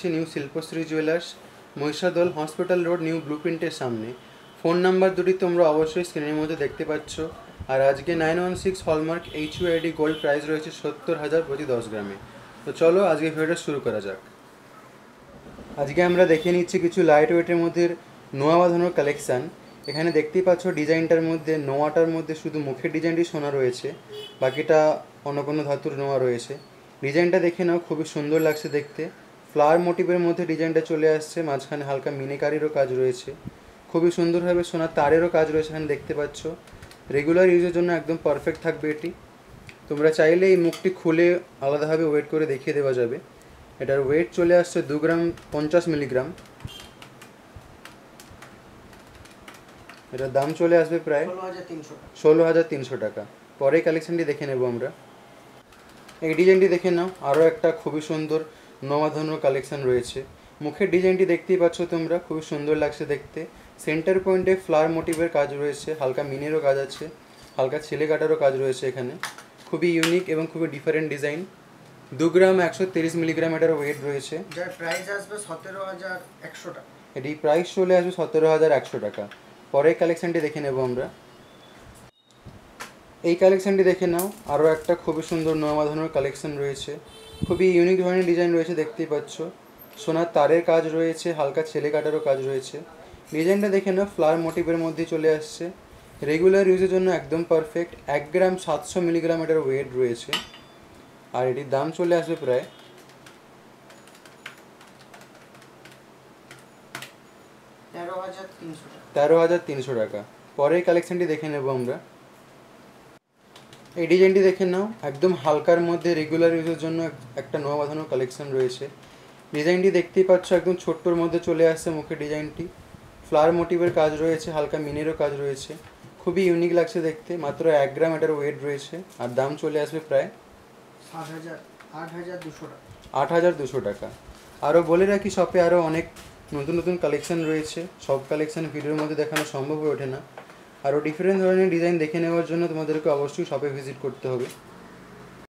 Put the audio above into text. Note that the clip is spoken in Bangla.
আছি new Shilpashri jewellers, Mahishadal hospital road, new ব্লুপ্রিন্টের সামনে। ফোন নাম্বার দুটি তোমরা অবশ্যই স্ক্রিনের মধ্যে দেখতে পাচ্ছ। আর আজকে 916 হলমার্ক HUID গোল্ড প্রাইস রয়েছে 70,000 প্রতি 10 গ্রামে। তো চলো আজকে ভিডিওটা শুরু করা যাক। আজকে আমরা দেখে নিচ্ছি কিছু লাইট ওয়েটের মধ্যে নোয়া বাঁধানোর কালেকশান। এখানে দেখতেই পাচ্ছ ডিজাইনটার মধ্যে নোয়াটার মধ্যে শুধু মুখের ডিজাইনটি সোনা রয়েছে, বাকিটা অন্য কোনো ধাতুর নোয়া রয়েছে। ডিজাইনটা দেখে নাও, খুবই সুন্দর লাগছে দেখতে। ফ্লাওয়ার মোটিভের মধ্যে ডিজাইনটা চলে আসছে, মাঝখানে হালকা মিনিকারিরও কাজ রয়েছে, খুবই সুন্দরভাবে সোনার তারেরও কাজ রয়েছে এখানে দেখতে পাচ্ছ। রেগুলার ইউজের জন্য একদম পারফেক্ট থাকবে এটি। তোমরা চাইলে এই মুখটি খুলে আলাদাভাবে ওয়েট করে দেখিয়ে দেওয়া যাবে। এটার ওয়েট চলে আসছে 2 গ্রাম 50 মিলিগ্রাম। এটার দাম চলে আসবে প্রায় 16,300 টাকা। পরে কালেকশানটি দেখে নেব আমরা। এই ডিজাইনটি দেখে নাও, আরও একটা খুবই সুন্দর নোয়াধানোর কালেকশান রয়েছে। মুখের ডিজাইনটি দেখতেই পাচ্ছ তোমরা, খুবই সুন্দর লাগছে দেখতে। সেন্টার পয়েন্টে ফ্লাওয়ার মোটিভের কাজ রয়েছে, হালকা মিনেরও কাজ আছে, হালকা ছেলে কাটারও কাজ রয়েছে এখানে। খুবই ইউনিক এবং খুবই ডিফারেন্ট ডিজাইন। 2 গ্রাম 130 মিলিগ্রাম এটার ওয়েট রয়েছে, যার প্রাইস আসবে 17,100 টাকা। এটি প্রাইস চলে আসবে 17,100 টাকা। পরের কালেকশানটি দেখে নেব আমরা। এই কালেকশানটি দেখে নাও, আরও একটা খুবই সুন্দর নোয়া বাঁধানোর কালেকশান রয়েছে। খুবই ইউনিক ধরনের ডিজাইন রয়েছে দেখতেই পাচ্ছ। সোনার তারের কাজ রয়েছে, হালকা ছেলে কাটারও কাজ রয়েছে। ডিজাইনটা দেখে নাও, ফ্লাওয়ার মোটিভের মধ্যে চলে আসছে। রেগুলার ইউজের জন্য একদম পারফেক্ট। 1 গ্রাম 700 মিলিগ্রাম এটার ওয়েট রয়েছে, আর এটির দাম চলে আসবে প্রায় 13,300 টাকা। পরের কালেকশানটি দেখে নেব আমরা। এই ডিজাইনটি দেখে নাও, একদম হালকার মধ্যে রেগুলার ইউজের জন্য একটা নোয়া বাঁধানোর কালেকশান রয়েছে। ডিজাইনটি দেখতেই পাচ্ছ, একদম ছোট্টর মধ্যে চলে আসছে মুখের ডিজাইনটি। ফ্লাওয়ার মোটিভের কাজ রয়েছে, হালকা মিনেরও কাজ রয়েছে, খুবই ইউনিক লাগছে দেখতে। মাত্র 1 গ্রাম এটার ওয়েট রয়েছে, আর দাম চলে আসবে প্রায় 8,200 টাকা। আরও বলে রাখি, শপে আরও অনেক নতুন নতুন কালেকশান রয়েছে। সব কালেকশান ভিডিওর মধ্যে দেখানো সম্ভব হয়ে ওঠে না। আরও ডিফারেন্ট ধরনের ডিজাইন দেখে নেওয়ার জন্য তোমাদেরকে অবশ্যই শপে ভিজিট করতে হবে।